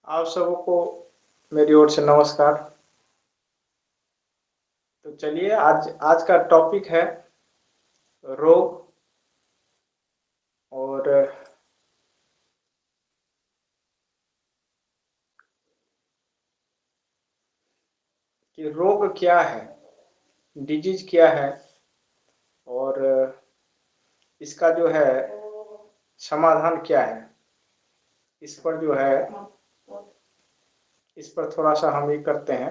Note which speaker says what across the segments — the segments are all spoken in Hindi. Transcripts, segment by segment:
Speaker 1: आप सबको मेरी ओर से नमस्कार। तो चलिए आज आज का टॉपिक है रोग। और कि रोग क्या है, डिजीज क्या है और इसका जो है समाधान क्या है, इस पर जो है इस पर थोड़ा सा हम ये करते हैं,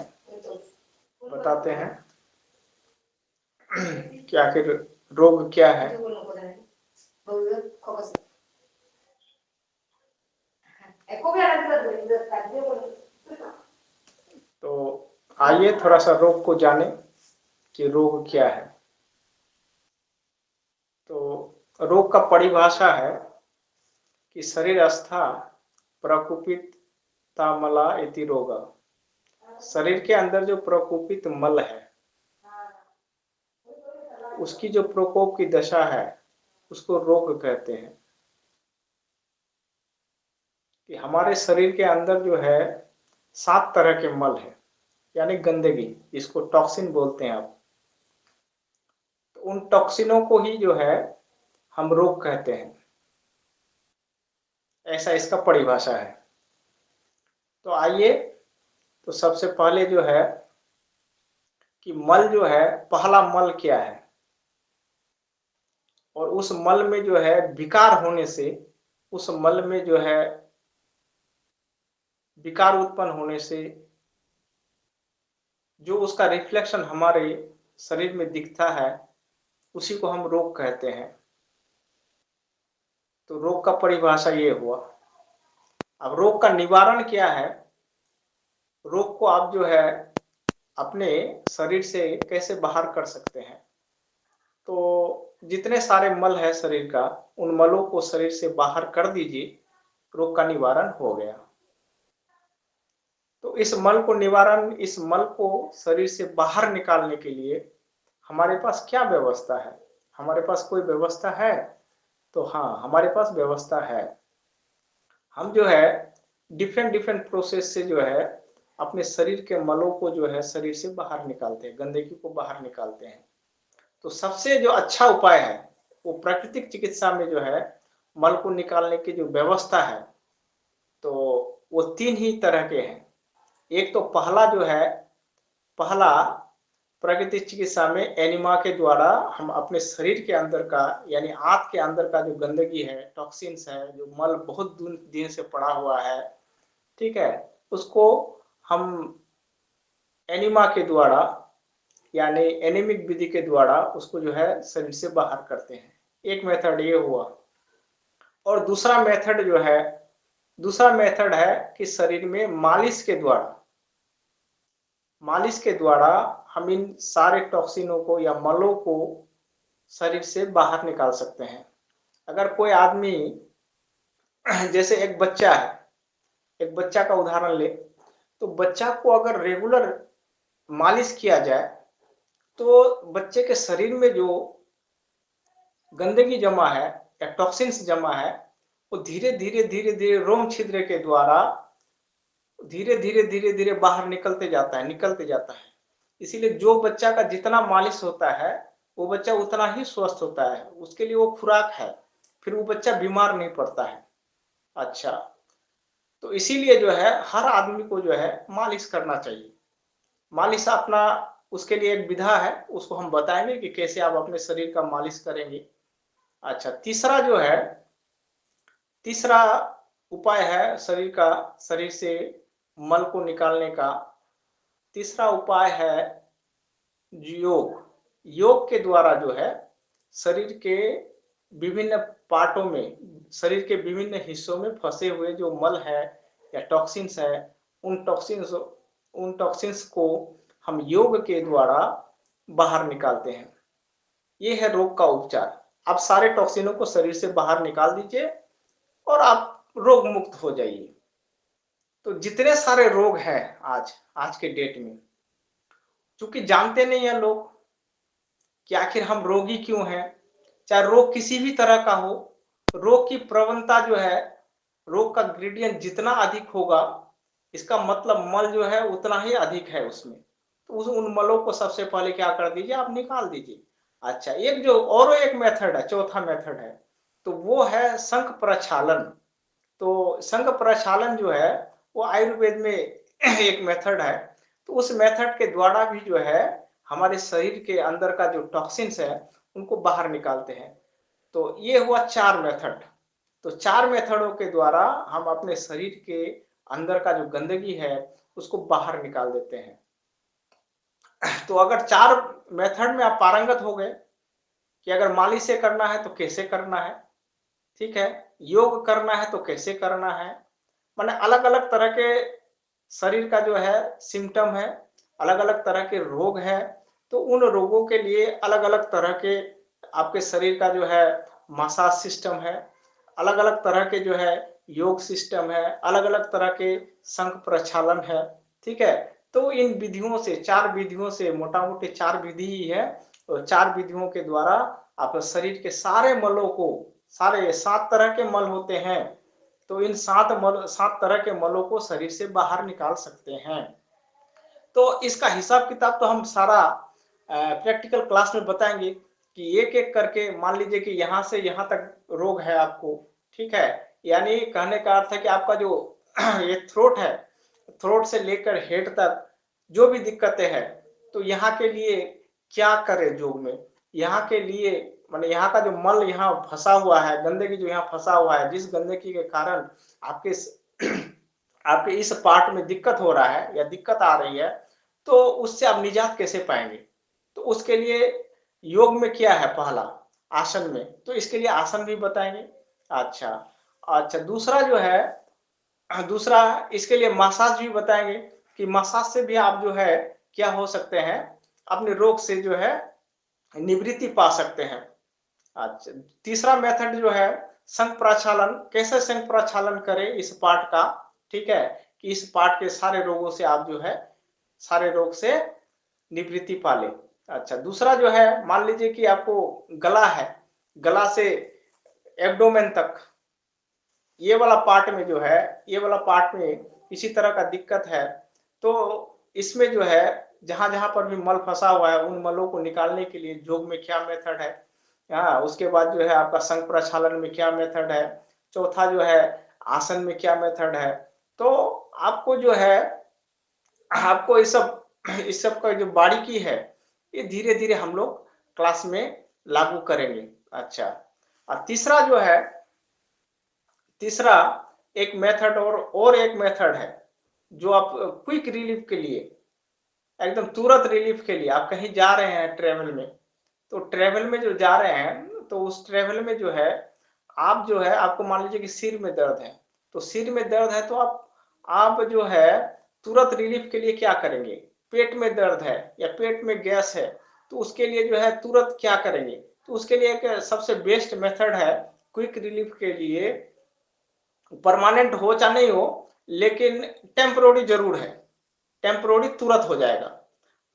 Speaker 1: बताते हैं कि आखिर रोग क्या है। तो आइए थोड़ा सा रोग को जाने कि रोग क्या है। तो रोग का परिभाषा है कि शरीरस्था प्रकुपिता मला इति रोग। शरीर के अंदर जो प्रकोपित मल है उसकी जो प्रकोप की दशा है उसको रोग कहते हैं। कि हमारे शरीर के अंदर जो है 7 तरह के मल है, यानी गंदगी, इसको टॉक्सिन बोलते हैं। आप तो उन टॉक्सिनों को ही जो है हम रोग कहते हैं, ऐसा इसका परिभाषा है। तो आइए, तो सबसे पहले जो है कि मल जो है, पहला मल क्या है और उस मल में जो है विकार होने से, उस मल में जो है विकार उत्पन्न होने से जो उसका रिफ्लेक्शन हमारे शरीर में दिखता है उसी को हम रोग कहते हैं। तो रोग का परिभाषा ये हुआ। अब रोग का निवारण क्या है, रोग को आप जो है अपने शरीर से कैसे बाहर कर सकते हैं। तो जितने सारे मल है शरीर का, उन मलों को शरीर से बाहर कर दीजिए, रोग का निवारण हो गया। तो इस मल को शरीर से बाहर निकालने के लिए हमारे पास क्या व्यवस्था है? हमारे पास कोई व्यवस्था है? तो हाँ, हमारे पास व्यवस्था है। हम जो है डिफरेंट डिफरेंट प्रोसेस से जो है अपने शरीर के मलों को जो है शरीर से बाहर निकालते हैं, गंदगी को बाहर निकालते हैं। तो सबसे जो अच्छा उपाय है वो प्राकृतिक चिकित्सा में जो है मल को निकालने की जो व्यवस्था है, तो वो 3 ही तरह के हैं। एक तो पहला प्राकृतिक चिकित्सा में एनिमा के द्वारा हम अपने शरीर के अंदर का, यानी आंत के अंदर का जो गंदगी है, टॉक्सिन्स है, जो मल बहुत दिन से पड़ा हुआ है, ठीक है, उसको हम एनिमा के द्वारा, यानी एनेमिक विधि के द्वारा उसको जो है शरीर से बाहर करते हैं। एक मेथड ये हुआ। और दूसरा मेथड है कि शरीर में मालिश के द्वारा हम इन सारे टॉक्सिनों को या मलों को शरीर से बाहर निकाल सकते हैं। अगर कोई आदमी, जैसे एक बच्चा है, एक बच्चा का उदाहरण ले, तो बच्चा को अगर रेगुलर मालिश किया जाए तो बच्चे के शरीर में जो गंदगी जमा है या टॉक्सिन्स जमा है वो धीरे धीरे रोम छिद्र के द्वारा धीरे धीरे बाहर निकलते जाता है। इसीलिए जो बच्चा का जितना मालिश होता है वो बच्चा उतना ही स्वस्थ होता है, उसके लिए वो खुराक है, फिर वो बच्चा बीमार नहीं पड़ता है। अच्छा, तो इसीलिए जो है हर आदमी को जो है मालिश करना चाहिए। मालिश अपना, उसके लिए एक विधा है, उसको हम बताएंगे कि कैसे आप अपने शरीर का मालिश करेंगे। अच्छा, तीसरा उपाय है शरीर से मल को निकालने का। तीसरा उपाय है योग के द्वारा जो है शरीर के विभिन्न पार्टों में, शरीर के विभिन्न हिस्सों में फंसे हुए जो मल है या टॉक्सिन्स है, उन टॉक्सिन्स को हम योग के द्वारा बाहर निकालते हैं। ये है रोग का उपचार। आप सारे टॉक्सिनों को शरीर से बाहर निकाल दीजिए और आप रोग मुक्त हो जाइए। तो जितने सारे रोग हैं आज के डेट में, चूंकि जानते नहीं है लोग कि आखिर हम रोगी क्यों हैं, चाहे रोग किसी भी तरह का हो, रोग की प्रवणता जो है, रोग का ग्रेडियंट जितना अधिक होगा इसका मतलब मल जो है उतना ही अधिक है उसमें, तो उन मलों को सबसे पहले क्या कर दीजिए, आप निकाल दीजिए। अच्छा, एक जो और एक मेथड है, चौथा मेथड है, तो वो है शंख प्रक्षालन। तो शंख प्रक्षालन जो है वो आयुर्वेद में एक मेथड है। तो उस मेथड के द्वारा भी जो है हमारे शरीर के अंदर का जो टॉक्सिन्स है उनको बाहर निकालते हैं। तो ये हुआ 4 मेथड। तो 4 मेथडों के द्वारा हम अपने शरीर के अंदर का जो गंदगी है उसको बाहर निकाल देते हैं। तो अगर 4 मेथड में आप पारंगत हो गए कि अगर मालिश से करना है तो कैसे करना है, ठीक है, योग करना है तो कैसे करना है, माने अलग अलग तरह के शरीर का जो है सिम्टम है, अलग अलग तरह के रोग है, तो उन रोगों के लिए अलग अलग तरह के आपके शरीर का जो है मसाज सिस्टम है, अलग अलग तरह के जो है योग सिस्टम है, अलग अलग तरह के शंख प्रक्षालन है, ठीक है। तो इन विधियों से, 4 विधियों से, मोटा मोटी 4 विधि ही है, और 4 विधियों के द्वारा आप शरीर के सारे मलों को, सारे 7 तरह के मल होते हैं, तो इन 7 तरह के मलों को शरीर से बाहर निकाल सकते हैं। तो इसका हिसाब किताब तो हम सारा प्रैक्टिकल क्लास में बताएंगे कि एक एक करके मान लीजिए कि यहाँ से यहाँ तक रोग है आपको, ठीक है, यानी कहने का अर्थ है कि आपका जो ये थ्रोट है, थ्रोट से लेकर हेड तक जो भी दिक्कतें हैं, तो यहाँ के लिए क्या करें योग में, यहाँ के लिए माने यहाँ का जो मल यहाँ फंसा हुआ है, गंदगी जो यहाँ फंसा हुआ है, जिस गंदगी के कारण आपके आपके इस पार्ट में दिक्कत हो रहा है या दिक्कत आ रही है, तो उससे आप निजात कैसे पाएंगे। तो उसके लिए योग में क्या है, पहला आसन में, तो इसके लिए आसन भी बताएंगे। अच्छा, अच्छा, दूसरा जो है, दूसरा इसके लिए मसाज भी बताएंगे कि मसाज से भी आप जो है क्या हो सकते हैं, अपने रोग से जो है निवृत्ति पा सकते हैं। अच्छा, तीसरा मेथड जो है शंख प्रक्षालन, कैसे शंख प्रक्षालन करें इस पार्ट का, ठीक है, कि इस पार्ट के सारे रोगों से आप जो है सारे रोग से निवृत्ति पा ले। अच्छा, दूसरा जो है मान लीजिए कि आपको गला है, गला से एब्डोमेन तक, ये वाला पार्ट में जो है, ये वाला पार्ट में इसी तरह का दिक्कत है, तो इसमें जो है जहां जहां पर भी मल फंसा हुआ है उन मलों को निकालने के लिए योग में क्या मेथड है, हाँ, उसके बाद जो है आपका शंख प्रक्षालन में क्या मेथड है, चौथा जो है आसन में क्या मेथड है। तो आपको जो है, आपको इस सब का जो बारीकी है ये धीरे धीरे हम लोग क्लास में लागू करेंगे। अच्छा, और तीसरा जो है, तीसरा एक मेथड और एक मेथड है जो आप क्विक रिलीफ के लिए, एकदम तुरंत रिलीफ के लिए, आप कहीं जा रहे हैं ट्रेवल में, तो ट्रेवल में जो जा रहे हैं तो उस ट्रेवल में जो है आप जो है, आपको मान लीजिए कि सिर में दर्द है, तो सिर में दर्द है तो आप जो है तुरंत रिलीफ के लिए क्या करेंगे, पेट में दर्द है या पेट में गैस है, तो उसके लिए जो है तुरंत क्या करेंगे, तो उसके लिए एक सबसे बेस्ट मेथड है क्विक रिलीफ के लिए, परमानेंट हो चाहे नहीं हो, लेकिन टेम्परोरी जरूर है, टेम्परोरी तुरंत हो जाएगा।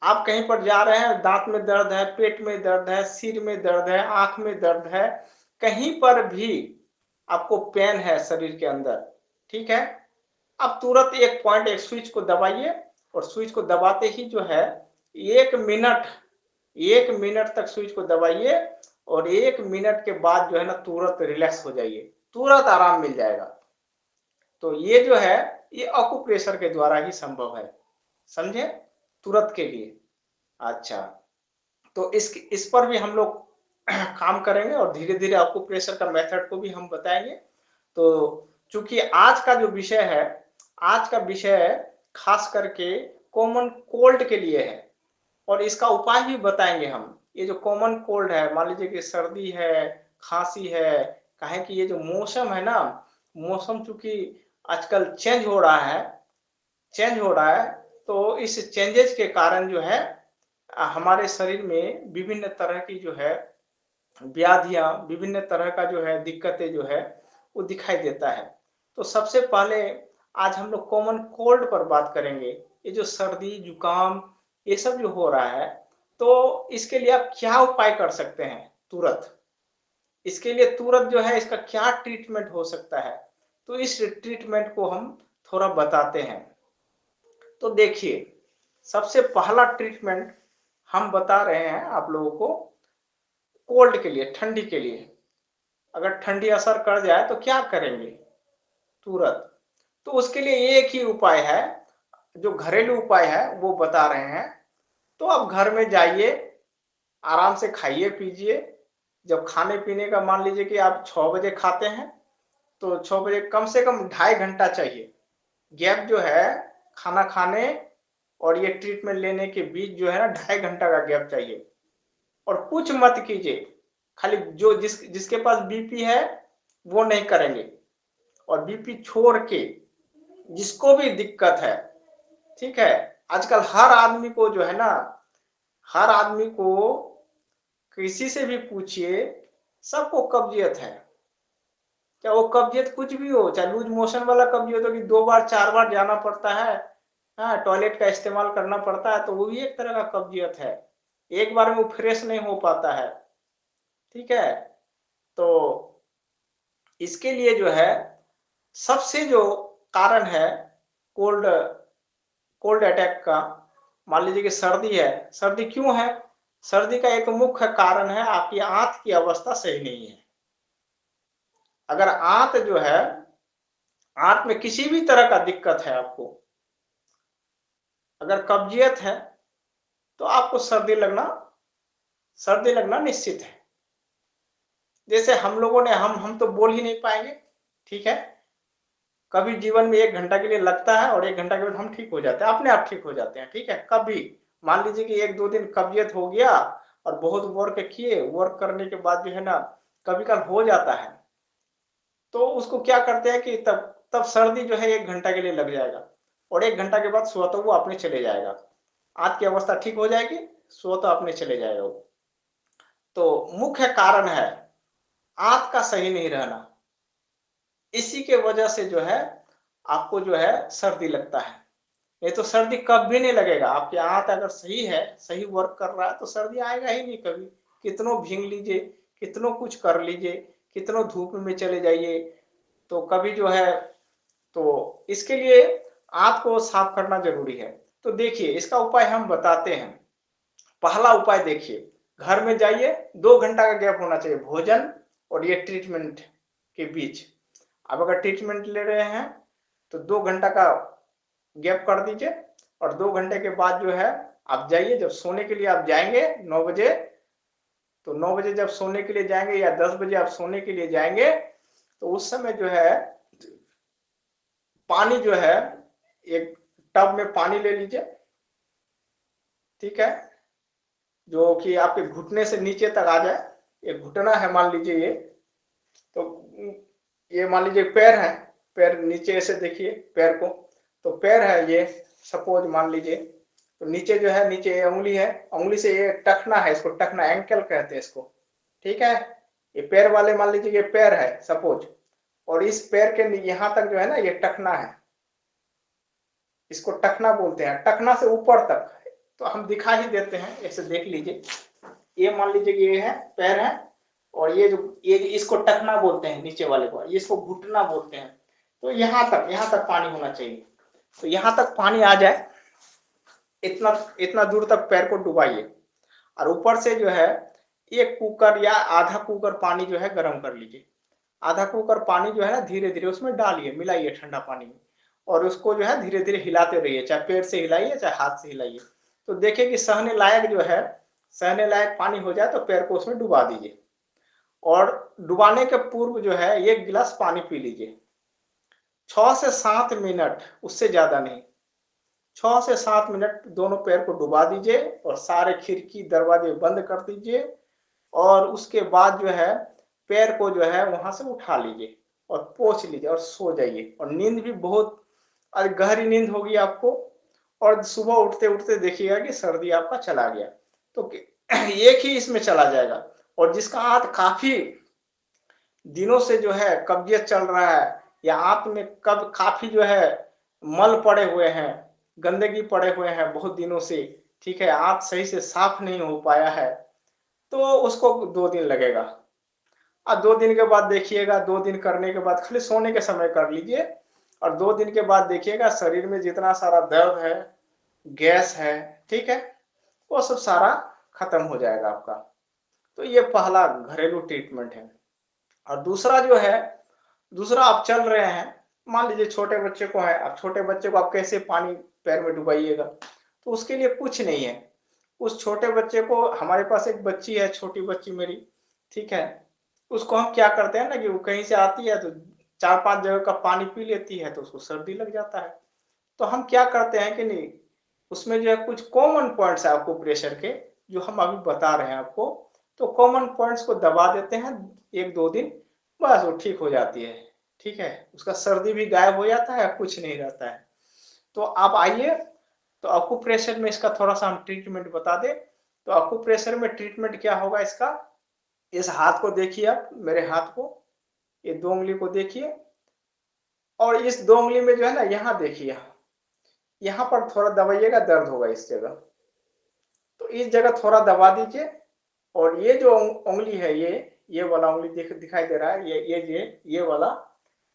Speaker 1: आप कहीं पर जा रहे हैं, दांत में दर्द है, पेट में दर्द है, सिर में दर्द है, आंख में दर्द है, कहीं पर भी आपको पेन है शरीर के अंदर, ठीक है, आप तुरंत एक पॉइंट, एक स्विच को दबाइए, और स्विच को दबाते ही जो है 1 मिनट, 1 मिनट तक स्विच को दबाइए, और 1 मिनट के बाद जो है ना तुरंत रिलैक्स हो जाइए, तुरंत आराम मिल जाएगा। तो ये जो है ये अकुप्रेशर के द्वारा ही संभव है, समझे, तुरंत के लिए। अच्छा, तो इस पर भी हम लोग काम करेंगे और धीरे धीरे अकुप्रेशर का मेथड को भी हम बताएंगे। तो चूंकि आज का जो विषय है, आज का विषय खास करके कॉमन कोल्ड के लिए है, और इसका उपाय भी बताएंगे हम। ये जो कॉमन कोल्ड है, मान लीजिए कि सर्दी है, खांसी है, काहे कि ये जो मौसम है ना, मौसम चूंकि आजकल चेंज हो रहा है, चेंज हो रहा है, तो इस चेंजेस के कारण जो है हमारे शरीर में विभिन्न तरह की जो है व्याधियां, विभिन्न तरह का जो है दिक्कतें जो है वो दिखाई देता है। तो सबसे पहले आज हम लोग कॉमन कोल्ड पर बात करेंगे। ये जो सर्दी जुकाम ये सब जो हो रहा है, तो इसके लिए आप क्या उपाय कर सकते हैं तुरंत, इसके लिए तुरंत जो है इसका क्या ट्रीटमेंट हो सकता है, तो इस ट्रीटमेंट को हम थोड़ा बताते हैं। तो देखिए, सबसे पहला ट्रीटमेंट हम बता रहे हैं आप लोगों को कोल्ड के लिए, ठंडी के लिए। अगर ठंडी असर कर जाए तो क्या करेंगे तुरंत? तो उसके लिए एक ही उपाय है, जो घरेलू उपाय है वो बता रहे हैं। तो आप घर में जाइए, आराम से खाइए पीजिए। जब खाने पीने का मान लीजिए कि आप 6 बजे खाते हैं, तो 6 बजे कम से कम 2.5 घंटा चाहिए गैप जो है, खाना खाने और ये ट्रीटमेंट लेने के बीच जो है ना 2.5 घंटा का गैप चाहिए। और कुछ मत कीजिए, खाली जो जिसके पास बीपी है वो नहीं करेंगे, और बीपी छोड़ के जिसको भी दिक्कत है, ठीक है, आजकल हर आदमी को जो है ना, हर आदमी को किसी से भी पूछिए, सबको कब्जियत है। चाहे वो कब्जियत कुछ भी हो, चाहे लूज मोशन वाला कब्जियत हो कि 2 बार 4 बार जाना पड़ता है, हाँ, टॉयलेट का इस्तेमाल करना पड़ता है, तो वो भी एक तरह का कब्जियत है। एक बार में वो फ्रेश नहीं हो पाता है, ठीक है। तो इसके लिए जो है, सबसे जो कारण है कोल्ड कोल्ड अटैक का, मान लीजिए कि सर्दी है। सर्दी क्यों है? सर्दी का एक मुख्य कारण है आपकी आंत की अवस्था सही नहीं है। अगर आंत जो है, आंत में किसी भी तरह का दिक्कत है आपको, अगर कब्जियत है, तो आपको सर्दी लगना निश्चित है। जैसे हम लोगों ने, हम तो बोल ही नहीं पाएंगे, ठीक है। कभी जीवन में 1 घंटा के लिए लगता है और 1 घंटा के बाद हम ठीक हो जाते हैं, अपने आप ठीक हो जाते हैं, ठीक है। कभी मान लीजिए कि 1-2 दिन कब्जियत हो गया और बहुत वर्क किए, वर्क करने के बाद जो है ना कभी कल हो जाता है, तो उसको क्या करते हैं कि तब तब सर्दी जो है 1 घंटा के लिए लग जाएगा, और 1 घंटा के बाद स्वतः वो अपने चले जाएगा। आंत की अवस्था ठीक हो जाएगी, स्वतः अपने चले जाएगा वो। तो मुख्य कारण है आंत का सही नहीं रहना। इसी के वजह से जो है आपको जो है सर्दी लगता है। नहीं तो सर्दी कभी नहीं लगेगा। आपकी आंत अगर सही है, सही वर्क कर रहा है, तो सर्दी आएगा ही नहीं कभी। कितनों भींग लीजिए, कितनों कुछ कर लीजिए, कितनों धूप में चले जाइए, तो कभी जो है, तो इसके लिए आंत को साफ करना जरूरी है। तो देखिए, इसका उपाय हम बताते हैं। पहला उपाय देखिए, घर में जाइए, 2 घंटा का गैप होना चाहिए भोजन और ये ट्रीटमेंट के बीच। अब अगर ट्रीटमेंट ले रहे हैं तो 2 घंटा का गैप कर दीजिए, और 2 घंटे के बाद जो है आप जाइए। जब सोने के लिए आप जाएंगे 9 बजे, तो 9 बजे जब सोने के लिए जाएंगे या 10 बजे आप सोने के लिए जाएंगे, तो उस समय जो है पानी जो है, एक टब में पानी ले लीजिए, ठीक है, जो कि आपके घुटने से नीचे तक आ जाए। ये घुटना है मान लीजिए, ये तो ये मान लीजिए पैर है, पैर नीचे ऐसे देखिए पैर को, तो पैर है ये, सपोज मान लीजिए, तो नीचे जो है, नीचे ये उंगली है, उंगली से ये टखना है, इसको टखना एंकल कहते हैं इसको, ठीक है। ये पैर वाले मान लीजिए ये पैर है सपोज, और इस पैर के यहाँ तक जो है ना ये टखना है, इसको टखना बोलते हैं, टखना से ऊपर तक। तो हम दिखा ही देते हैं, ऐसे देख लीजिए। ये मान लीजिए कि ये है पैर है, और ये जो ये इसको टखना बोलते हैं नीचे वाले को, इसको घुटना बोलते हैं। तो यहाँ तक पानी होना चाहिए। तो यहाँ तक पानी आ जाए, इतना इतना दूर तक पैर को डुबाइए, और ऊपर से जो है 1 कुकर या आधा कुकर पानी जो है गर्म कर लीजिए। आधा कुकर पानी जो है ना धीरे धीरे उसमें डालिए, मिलाइए ठंडा पानी में, और उसको जो है धीरे धीरे हिलाते रहिए, चाहे पैर से हिलाइए चाहे हाथ से हिलाइए। तो देखिए कि सहने लायक जो है, सहने लायक पानी हो जाए तो पैर को उसमें डुबा दीजिए, और डुबाने के पूर्व जो है 1 गिलास पानी पी लीजिए। 6 से 7 मिनट, उससे ज्यादा नहीं, 6 से 7 मिनट दोनों पैर को डुबा दीजिए, और सारे खिड़की दरवाजे बंद कर दीजिए। और उसके बाद जो है पैर को जो है वहां से उठा लीजिए और पोंछ लीजिए और सो जाइए। और नींद भी बहुत गहरी नींद होगी आपको, और सुबह उठते उठते देखिएगा कि सर्दी आपका चला गया। तो एक ही इसमें चला जाएगा। और जिसका आंत काफी दिनों से जो है कब्जियत चल रहा है, या आंत में कब काफी जो है मल पड़े हुए हैं, गंदगी पड़े हुए हैं बहुत दिनों से, ठीक है, आंत सही से साफ नहीं हो पाया है, तो उसको 2 दिन लगेगा। अब 2 दिन के बाद देखिएगा, 2 दिन करने के बाद खाली सोने के समय कर लीजिए, और 2 दिन के बाद देखिएगा शरीर में जितना सारा दर्द है, गैस है, ठीक है, वो सब सारा खत्म हो जाएगा आपका। तो ये पहला घरेलू ट्रीटमेंट है। और दूसरा जो है, दूसरा आप चल रहे हैं, मान लीजिए छोटे बच्चे को है, अब छोटे बच्चे को आप कैसे पानी पैर में डुबाइएगा, तो उसके लिए कुछ नहीं है। उस छोटे बच्चे को, हमारे पास एक बच्ची है, छोटी बच्ची मेरी, ठीक है, उसको हम क्या करते हैं ना कि वो कहीं से आती है तो 4-5 जगह का पानी पी लेती है तो उसको सर्दी लग जाता है। तो हम क्या करते हैं कि नहीं, उसमें जो है कुछ कॉमन पॉइंट्स है आपको प्रेशर के, जो हम अभी बता रहे हैं आपको, तो कॉमन पॉइंट्स को दबा देते हैं 1-2 दिन, बस वो ठीक हो जाती है, ठीक है, उसका सर्दी भी गायब हो जाता है, कुछ नहीं रहता है। तो आप आइए, तो एक्यूप्रेशर में इसका थोड़ा सा हम ट्रीटमेंट बता दें। तो एक्यूप्रेशर में ट्रीटमेंट क्या होगा इसका, इस हाथ को देखिए आप, मेरे हाथ को, ये 2 उंगली को देखिए, और इस 2 उंगली में जो है ना, यहाँ देखिए, यहाँ पर थोड़ा दबाइएगा, दर्द होगा इस जगह, तो इस जगह थोड़ा दबा दीजिए। और ये जो उंगली है, ये वाला उंगली दिखाई दे रहा है, ये वाला,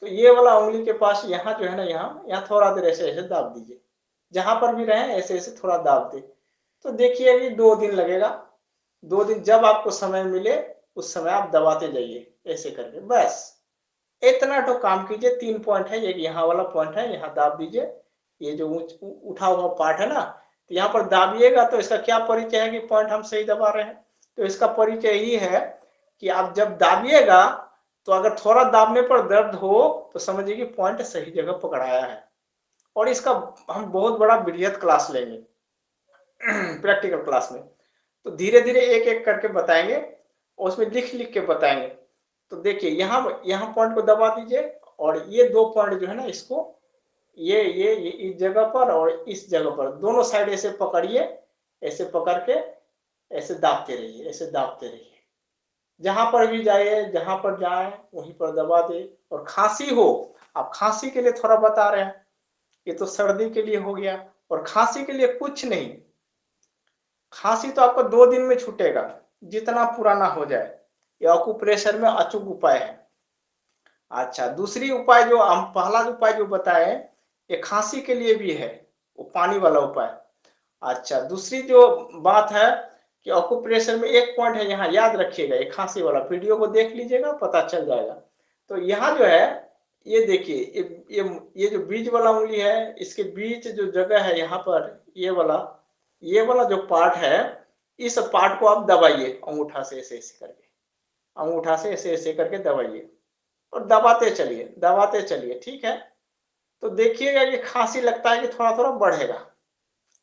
Speaker 1: तो ये वाला उंगली के पास यहाँ जो है ना, यहाँ थोड़ा देर ऐसे ऐसे दाब दीजिए, जहां पर भी रहे ऐसे ऐसे थोड़ा दाब दे। तो देखिए ये 2 दिन लगेगा, 2 दिन जब आपको समय मिले उस समय आप दबाते जाइए ऐसे करके, बस इतना तो काम कीजिए। 3 पॉइंट है, एक यहाँ वाला पॉइंट है, यहाँ दाब दीजिए, ये जो उठा हुआ पार्ट है ना, तो यहाँ पर दाबिएगा, तो इसका क्या परिचय है कि पॉइंट हम सही दबा रहे हैं। तो इसका परिचय ही है कि आप जब दाबिएगा, तो अगर थोड़ा दाबने पर दर्द हो तो समझिए कि पॉइंट सही जगह पकड़ाया है। और इसका हम बहुत बड़ा वृहद क्लास लेंगे प्रैक्टिकल क्लास में, तो धीरे धीरे एक एक करके बताएंगे, और उसमें लिख लिख के बताएंगे। तो देखिए यहाँ यहाँ पॉइंट को दबा दीजिए, और ये 2 पॉइंट जो है ना, इसको ये इस जगह पर और इस जगह पर दोनों साइड ऐसे पकड़िए, ऐसे पकड़ के ऐसे दाबते रहिए, ऐसे दाबते रहिए, जहां पर भी जाइए, जहां पर जाए वहीं पर दबा दे। और खांसी हो, आप खांसी के लिए थोड़ा बता रहे हैं, ये तो सर्दी के लिए हो गया, और खांसी के लिए कुछ नहीं, खांसी तो आपको 2 दिन में छूटेगा, जितना पुराना हो जाए, ये एक्यूप्रेशर में अचूक उपाय है। अच्छा, दूसरी उपाय जो हम पहला उपाय जो बताए, ये खांसी के लिए भी है, वो पानी वाला उपाय। अच्छा, दूसरी जो बात है कि एक्यूप्रेशर में एक पॉइंट है, यहाँ याद रखिएगा, ये खांसी वाला, वीडियो को देख लीजिएगा, पता चल जाएगा। तो यहाँ जो है, ये देखिए, ये जो बीच वाला उंगली है, इसके बीच जो जगह है यहाँ पर, ये वाला जो पार्ट है, इस पार्ट को आप दबाइए अंगूठा से ऐसे ऐसे करके, अंगूठा से ऐसे ऐसे करके दबाइए, और दबाते चलिए, ठीक है। तो देखिएगा कि खांसी लगता है कि थोड़ा थोड़ा बढ़ेगा,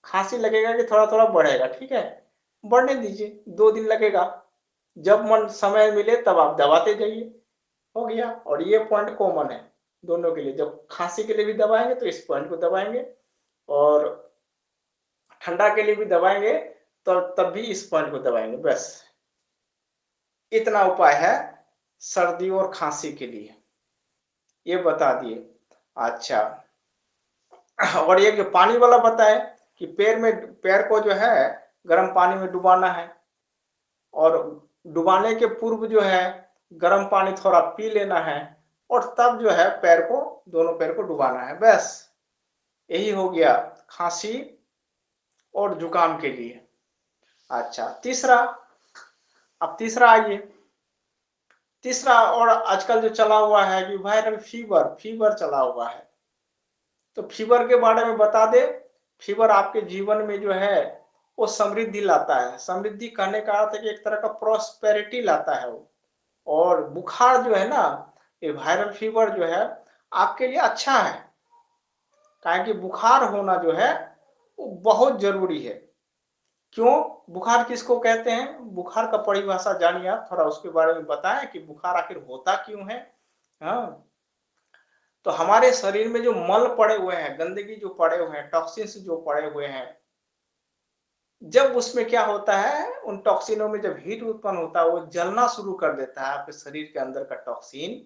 Speaker 1: खांसी लगेगा कि थोड़ा थोड़ा बढ़ेगा, ठीक है, बढ़ने दीजिए, 2 दिन लगेगा, जब मन समय मिले तब आप दबाते जाइए, हो गया। और ये पॉइंट कॉमन है दोनों के लिए, जब खांसी के लिए भी दबाएंगे तो इस पॉइंट को दबाएंगे, और ठंडा के लिए भी दबाएंगे तो तब भी इस पॉइंट को दबाएंगे, बस इतना उपाय है सर्दी और खांसी के लिए, ये बता दिए। अच्छा, और ये जो पानी वाला बताए कि पैर को जो है गर्म पानी में डुबाना है, और डुबाने के पूर्व जो है गर्म पानी थोड़ा पी लेना है, और तब जो है दोनों पैर को डुबाना है, बस यही हो गया खांसी और जुकाम के लिए। अच्छा, तीसरा, अब तीसरा आइए, तीसरा और आजकल जो चला हुआ है कि वायरल फीवर चला हुआ है, तो फीवर के बारे में बता दे। फीवर आपके जीवन में जो है वो समृद्धि लाता है, समृद्धि कहने का अर्थ है कि एक तरह का प्रॉस्पेरिटी लाता है वो। और बुखार जो है ना, ये वायरल फीवर जो है आपके लिए अच्छा है, कारण कि बुखार होना जो है वो बहुत जरूरी है। क्यों, बुखार किसको कहते हैं, बुखार का परिभाषा जानिए आप, थोड़ा उसके बारे में बताएं कि बुखार आखिर होता क्यों है। हाँ, तो हमारे शरीर में जो मल पड़े हुए हैं, गंदगी जो पड़े हुए हैं, टॉक्सिन्स जो पड़े हुए हैं, जब उसमें क्या होता है, उन टॉक्सिनों में जब हीट उत्पन्न होता है, वो जलना शुरू कर देता है आपके शरीर के अंदर का टॉक्सिन।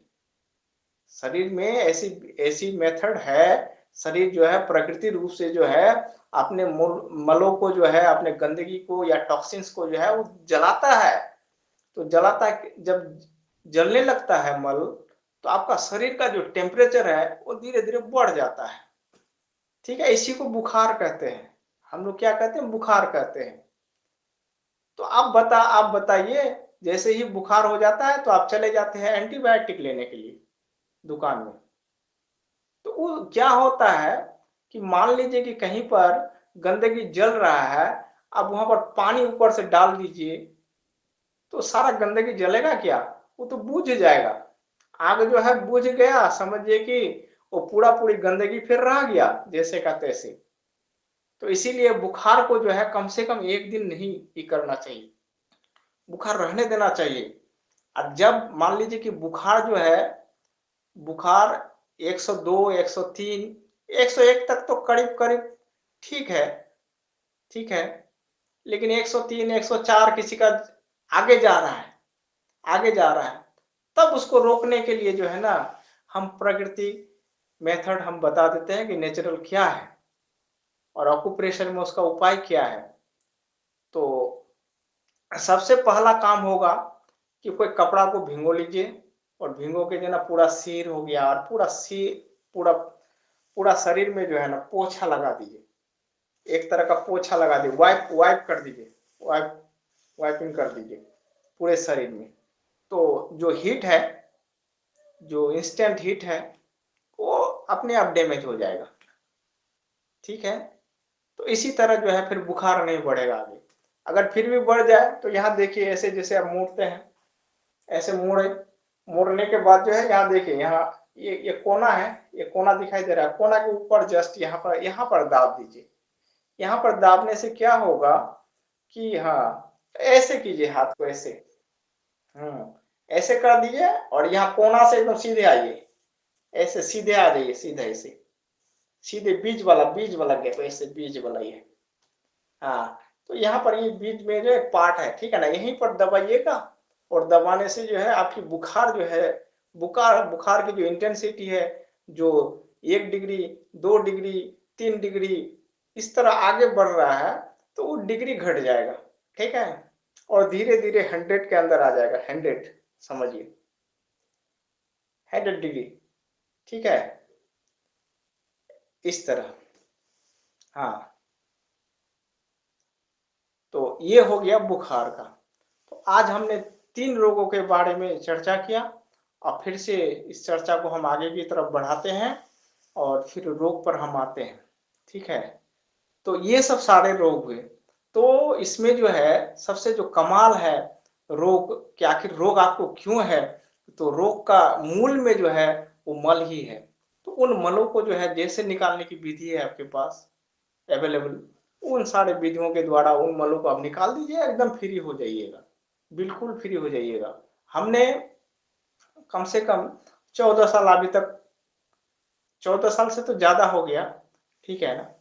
Speaker 1: शरीर में ऐसी ऐसी मेथड है, शरीर जो है प्रकृति रूप से जो है अपने मलों को जो है, अपने गंदगी को या टॉक्सिन्स को जो है वो जलाता है। तो जलाता, जब जलने लगता है मल, तो आपका शरीर का जो टेम्परेचर है वो धीरे धीरे बढ़ जाता है। ठीक है, इसी को बुखार कहते हैं। हम लोग क्या कहते हैं, बुखार कहते हैं। तो आप बताइए, जैसे ही बुखार हो जाता है तो आप चले जाते हैं एंटीबायोटिक लेने के लिए दुकान में। तो वो क्या होता है कि मान लीजिए कि कहीं पर गंदगी जल रहा है, आप वहां पर पानी ऊपर से डाल दीजिए तो सारा गंदगी जलेगा क्या, वो तो बुझ जाएगा। आग जो है बुझ गया, समझिए कि वो पूरा पूरी गंदगी फिर रह गया जैसे का तैसे। तो इसीलिए बुखार को जो है कम से कम एक दिन नहीं ही करना चाहिए, बुखार रहने देना चाहिए। और जब मान लीजिए कि बुखार जो है, बुखार 102, 103, 101 तक तो करीब करीब ठीक है, ठीक है। लेकिन 103, 104 किसी का आगे जा रहा है, आगे जा रहा है, तब उसको रोकने के लिए जो है ना, हम प्रकृति मेथड हम बता देते हैं कि नेचुरल क्या है और ऑक्यूप्रेशर में उसका उपाय क्या है। तो सबसे पहला काम होगा कि कोई कपड़ा को भिंगो लीजिए, और भिंगो के जो ना पूरा सिर हो गया और पूरा सिर, पूरा पूरा शरीर में जो है ना पोछा लगा दीजिए, एक तरह का पोछा लगा दीजिए, वाइप वाइप कर दीजिए, वाइप वाइपिंग कर दीजिए पूरे शरीर में। तो जो हीट है, जो इंस्टेंट हीट है, वो अपने आप डैमेज हो जाएगा। ठीक है, तो इसी तरह जो है फिर बुखार नहीं बढ़ेगा आगे। अगर फिर भी बढ़ जाए तो यहाँ देखिए, ऐसे जैसे आप मोड़ते हैं, ऐसे मोड़े, मोड़ने के बाद जो है यहाँ देखिए, यहाँ ये कोना है, ये कोना दिखाई दे रहा है, कोना के ऊपर जस्ट यहाँ पर दाब दीजिए। यहाँ पर दाबने से क्या होगा कि हाँ, ऐसे कीजिए हाथ को, ऐसे ऐसे कर दीजिए, और यहाँ कोना से एकदम सीधे आइए, ऐसे सीधे आ जाइए, सीधे ऐसे सीधे बीज वाला गैप, ऐसे बीज वाला ये। हाँ, तो यहाँ पर ये बीच में जो एक पार्ट है, ठीक है ना, यहीं पर दबाइएगा, और दबाने से जो है आपकी बुखार जो है, बुखार बुखार की जो इंटेंसिटी है, जो 1 डिग्री, 2 डिग्री, 3 डिग्री इस तरह आगे बढ़ रहा है, तो वो डिग्री घट जाएगा। ठीक है, और धीरे धीरे 100 के अंदर आ जाएगा, 100 समझिए, 100 डिग्री। ठीक है, इस तरह। हाँ, तो ये हो गया बुखार का। तो आज हमने 3 रोगों के बारे में चर्चा किया, और फिर से इस चर्चा को हम आगे की तरफ बढ़ाते हैं, और फिर रोग पर हम आते हैं। ठीक है, तो ये सब सारे रोग हुए। तो इसमें जो है सबसे जो कमाल है रोग कि आखिर रोग आपको क्यों है, तो रोग का मूल में जो है वो मल ही है। तो उन मलों को जो है जैसे निकालने की विधि है आपके पास अवेलेबल, उन सारे विधियों के द्वारा उन मलों को आप निकाल दीजिए, एकदम फ्री हो जाइएगा, बिल्कुल फ्री हो जाइएगा। हमने कम से कम 14 साल अभी तक, 14 साल से तो ज्यादा हो गया, ठीक है ना।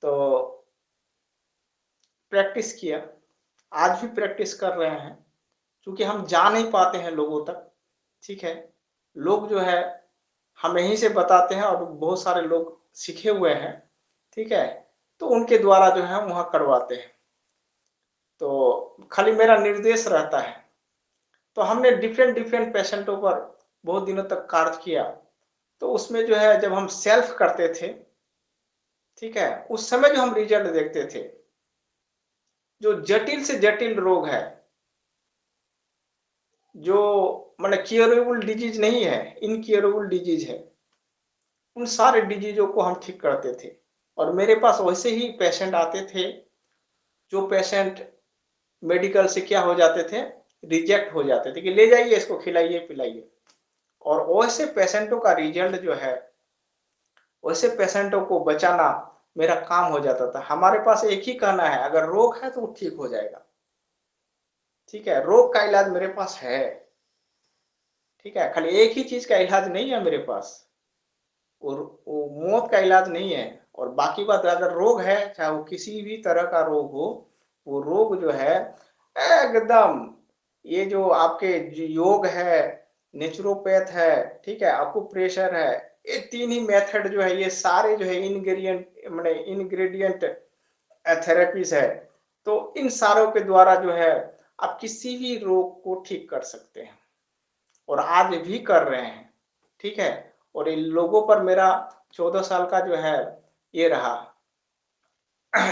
Speaker 1: तो प्रैक्टिस किया, आज भी प्रैक्टिस कर रहे हैं, क्योंकि हम जा नहीं पाते हैं लोगों तक। ठीक है, लोग जो है हम यहीं से बताते हैं, और बहुत सारे लोग सीखे हुए हैं। ठीक है, तो उनके द्वारा जो है वहां करवाते हैं। तो खाली मेरा निर्देश रहता है। तो हमने डिफरेंट डिफरेंट पेशेंटों पर बहुत दिनों तक कार्य किया। तो उसमें जो है जब हम सेल्फ करते थे, ठीक है, उस समय जो हम रिजल्ट देखते थे, जो जटिल से जटिल रोग है, जो मतलब क्योरेबल डिजीज नहीं है, इनक्योरेबल डिजीज है, उन सारे डिजीजों को हम ठीक करते थे। और मेरे पास वैसे ही पेशेंट आते थे, जो पेशेंट मेडिकल से क्या हो जाते थे, रिजेक्ट हो जाते थे कि ले जाइए इसको, खिलाइए पिलाइए। और वैसे पेशेंटों का रिजल्ट जो है, वैसे पेशेंटों को बचाना मेरा काम हो जाता था। हमारे पास एक ही कहना है, अगर रोग है तो वो ठीक हो जाएगा। ठीक है, रोग का इलाज मेरे पास है। ठीक है, खाली एक ही चीज का इलाज नहीं है मेरे पास, और वो मौत का इलाज नहीं है। और बाकी बात, अगर रोग है, चाहे वो किसी भी तरह का रोग हो, वो रोग जो है एकदम, ये जो आपके जो योग है, नेचुरोपैथ है, ठीक है, अकुप्रेशर है, ये 3 ही मेथड जो है, ये सारे जो है इनग्रेडिएंट थेरेपीज है। तो इन सारों के द्वारा जो है आप किसी भी रोग को ठीक कर सकते हैं। और आज भी कर रहे हैं, ठीक है। और इन लोगों पर मेरा 14 साल का जो है ये रहा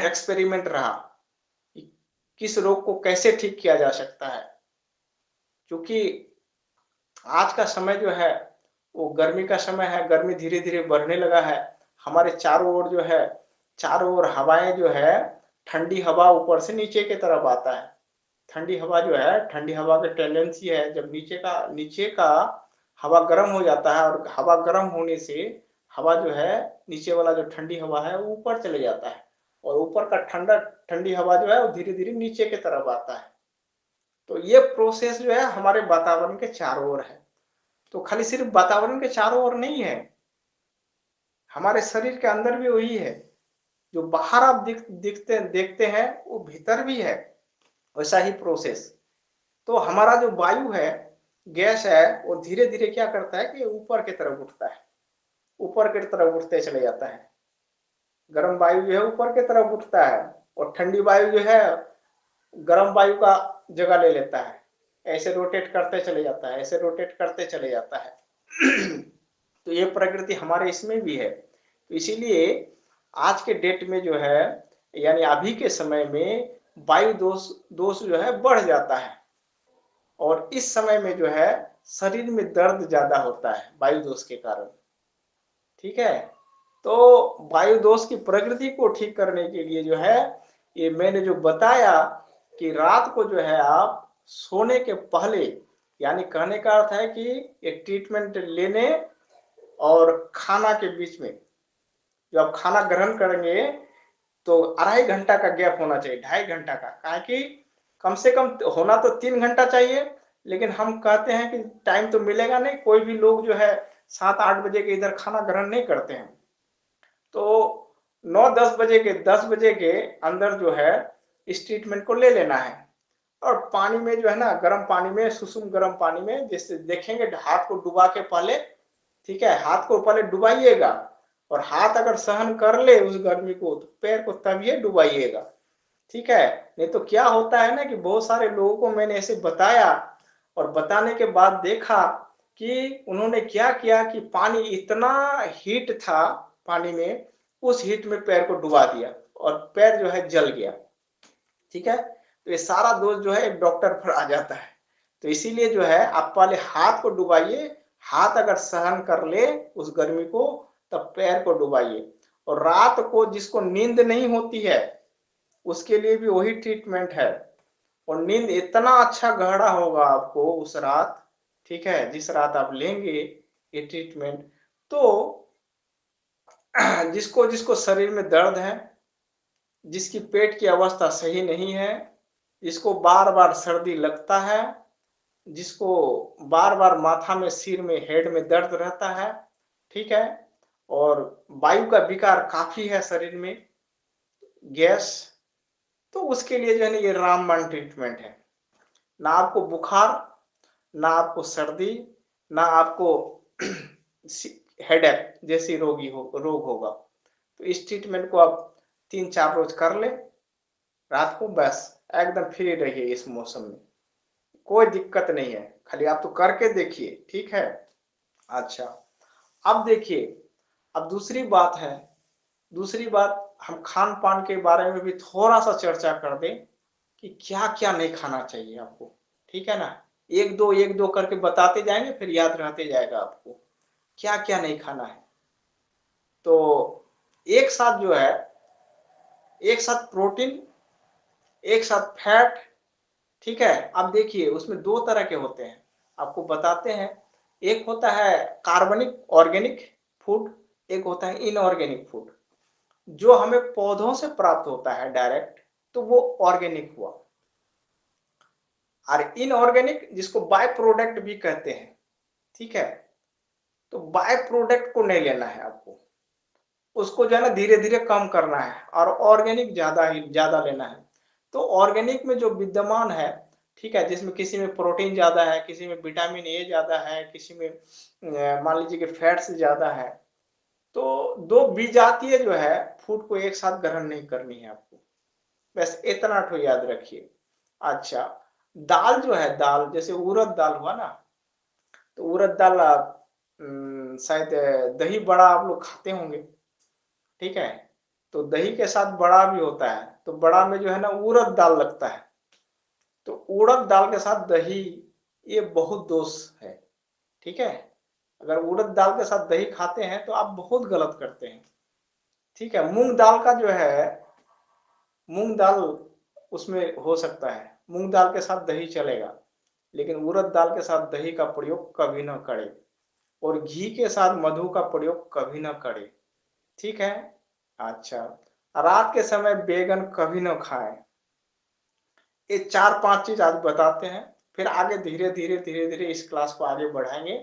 Speaker 1: एक्सपेरिमेंट रहा कि किस रोग को कैसे ठीक किया जा सकता है। क्योंकि आज का समय जो है वो गर्मी का समय है, गर्मी धीरे धीरे बढ़ने लगा है। हमारे चारों ओर जो है, चारों ओर हवाएं जो है, ठंडी हवा ऊपर से नीचे की तरफ आता है। ठंडी हवा जो है, ठंडी हवा की टेंडेंसी है, जब नीचे का हवा गर्म हो जाता है और हवा गर्म होने से हवा जो है, नीचे वाला जो ठंडी हवा है वो ऊपर चले जाता है और ऊपर का ठंडी हवा जो है वो धीरे धीरे नीचे की तरफ आता है। तो ये प्रोसेस जो है हमारे वातावरण के चारों ओर है। तो खाली सिर्फ वातावरण के चारों ओर नहीं है, हमारे शरीर के अंदर भी वही है। जो बाहर आप देखते हैं वो भीतर भी है वैसा ही प्रोसेस। तो हमारा जो वायु है, गैस है, वो धीरे धीरे क्या करता है कि ऊपर की तरफ उठता है, ऊपर की तरफ उठते चले जाता है। गर्म वायु जो है ऊपर की तरफ उठता है और ठंडी वायु जो है गर्म वायु का जगह ले लेता है, ऐसे रोटेट करते चले जाता है, ऐसे रोटेट करते चले जाता है। तो ये प्रकृति हमारे इसमें भी है। तो इसीलिए आज के डेट में जो है, यानी अभी के समय में वायु दोष दोष जो है बढ़ जाता है और इस समय में जो है शरीर में दर्द ज्यादा होता है वायु दोष के कारण, ठीक है। तो वायु दोष की प्रकृति को ठीक करने के लिए जो है, ये मैंने जो बताया कि रात को जो है आप सोने के पहले, यानी कहने का अर्थ है कि एक ट्रीटमेंट लेने और खाना के बीच में, जो आप खाना ग्रहण करेंगे तो 2.5 घंटा का गैप होना चाहिए, 2.5 घंटा का, ताकि कम से कम होना तो 3 घंटा चाहिए, लेकिन हम कहते हैं कि टाइम तो मिलेगा नहीं, कोई भी लोग जो है 7-8 बजे के इधर खाना ग्रहण नहीं करते हैं। तो 10 बजे के अंदर जो है इस ट्रीटमेंट को ले लेना है। और पानी में जो है ना, गर्म पानी में, सुसुम गर्म पानी में, जैसे देखेंगे हाथ को डुबा के पहले, ठीक है, हाथ को पहले डुबाइएगा और हाथ अगर सहन कर ले उस गर्मी को तो पैर को तभी डुबाइएगा, ठीक है। नहीं तो क्या होता है ना कि बहुत सारे लोगों को मैंने ऐसे बताया और बताने के बाद देखा कि उन्होंने क्या किया कि पानी इतना हीट था पानी में, उस हीट में पैर को डुबा दिया और पैर जो है जल गया, ठीक है। तो ये सारा दोष जो है एक डॉक्टर पर आ जाता है। तो इसीलिए जो है आप पहले हाथ को डुबाइए, हाथ अगर सहन कर ले उस गर्मी को तब पैर को डुबाइए। और रात को जिसको नींद नहीं होती है उसके लिए भी वही ट्रीटमेंट है, और नींद इतना अच्छा गहरा होगा आपको उस रात, ठीक है, जिस रात आप लेंगे ये ट्रीटमेंट। तो जिसको जिसको शरीर में दर्द है, जिसकी पेट की अवस्था सही नहीं है, जिसको बार बार सर्दी लगता है, जिसको बार बार माथा में, सिर में, हेड में दर्द रहता है, ठीक है, और वायु का विकार काफी है शरीर में, गैस, तो उसके लिए जो है ये रामबाण ट्रीटमेंट है। ना आपको बुखार, ना आपको सर्दी, ना आपको हेडेक जैसी रोग होगा। तो इस ट्रीटमेंट को आप 3-4 रोज कर ले रात को, बस एकदम फ्री रहिए इस मौसम में, कोई दिक्कत नहीं है, खाली आप तो करके देखिए, ठीक है। अच्छा, अब देखिए, अब दूसरी बात है, दूसरी बात हम खान पान के बारे में भी थोड़ा सा चर्चा कर दें कि क्या क्या नहीं खाना चाहिए आपको, ठीक है ना। एक दो करके बताते जाएंगे, फिर याद रहते जाएगा आपको क्या क्या नहीं खाना है। तो एक साथ जो है, एक साथ प्रोटीन, एक साथ फैट, ठीक है। अब देखिए उसमें 2 तरह के होते हैं, आपको बताते हैं। एक होता है कार्बनिक ऑर्गेनिक फूड, एक होता है इनऑर्गेनिक फूड। जो हमें पौधों से प्राप्त होता है डायरेक्ट, तो वो ऑर्गेनिक हुआ। और इनऑर्गेनिक जिसको बाय प्रोडक्ट भी कहते हैं, ठीक है। तो बाय प्रोडक्ट को नहीं लेना है आपको, उसको जो है ना धीरे धीरे कम करना है और ऑर्गेनिक ज्यादा लेना है। तो ऑर्गेनिक में जो विद्यमान है, ठीक है, जिसमें किसी में प्रोटीन ज्यादा है, किसी में विटामिन ए ज्यादा है, किसी में मान लीजिए कि फैट्स ज्यादा है, तो 2 विजातीय जो है फूड को एक साथ ग्रहण नहीं करनी है आपको, बस इतना तो याद रखिए। अच्छा, दाल जो है, दाल जैसे उड़द दाल हुआ ना, तो उड़द दाल शायद दही बड़ा आप लोग खाते होंगे, ठीक है। तो दही के साथ बड़ा भी होता है, तो बड़ा में जो है ना उड़द दाल लगता है। तो उड़द दाल के साथ दही, ये बहुत दोष है, ठीक है। अगर उड़द दाल के साथ दही खाते हैं तो आप बहुत गलत करते हैं, ठीक है। मूंग दाल का जो है, मूंग दाल उसमें हो सकता है, मूंग दाल के साथ दही चलेगा, लेकिन उड़द दाल के साथ दही का प्रयोग कभी ना करें, और घी के साथ मधु का प्रयोग कभी ना करें, ठीक है। अच्छा, रात के समय बैगन कभी ना खाएं। ये 4-5 चीज आज बताते हैं, फिर आगे धीरे धीरे धीरे धीरे इस क्लास को आगे बढ़ाएंगे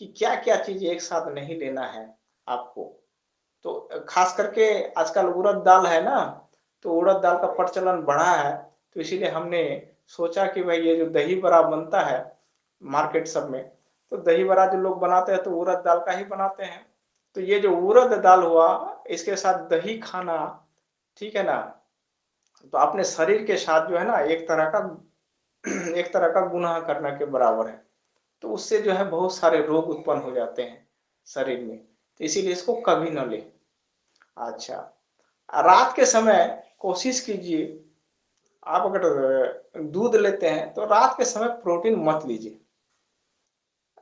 Speaker 1: कि क्या क्या चीज एक साथ नहीं लेना है आपको। तो खास करके आजकल उड़द दाल है ना, तो उड़द दाल का प्रचलन बढ़ा है, तो इसीलिए हमने सोचा कि भाई ये जो दही बड़ा बनता है मार्केट सब में, तो दही बड़ा जो लोग बनाते हैं तो उड़द दाल का ही बनाते हैं। तो ये जो उड़द दाल हुआ, इसके साथ दही खाना, ठीक है ना, तो अपने शरीर के साथ जो है ना एक तरह का एक तरह का गुनाह करने के बराबर है। तो उससे जो है बहुत सारे रोग उत्पन्न हो जाते हैं शरीर में, तो इसीलिए इसको कभी न ले। अच्छा, रात के समय कोशिश कीजिए, आप अगर दूध लेते हैं तो रात के समय प्रोटीन मत लीजिए।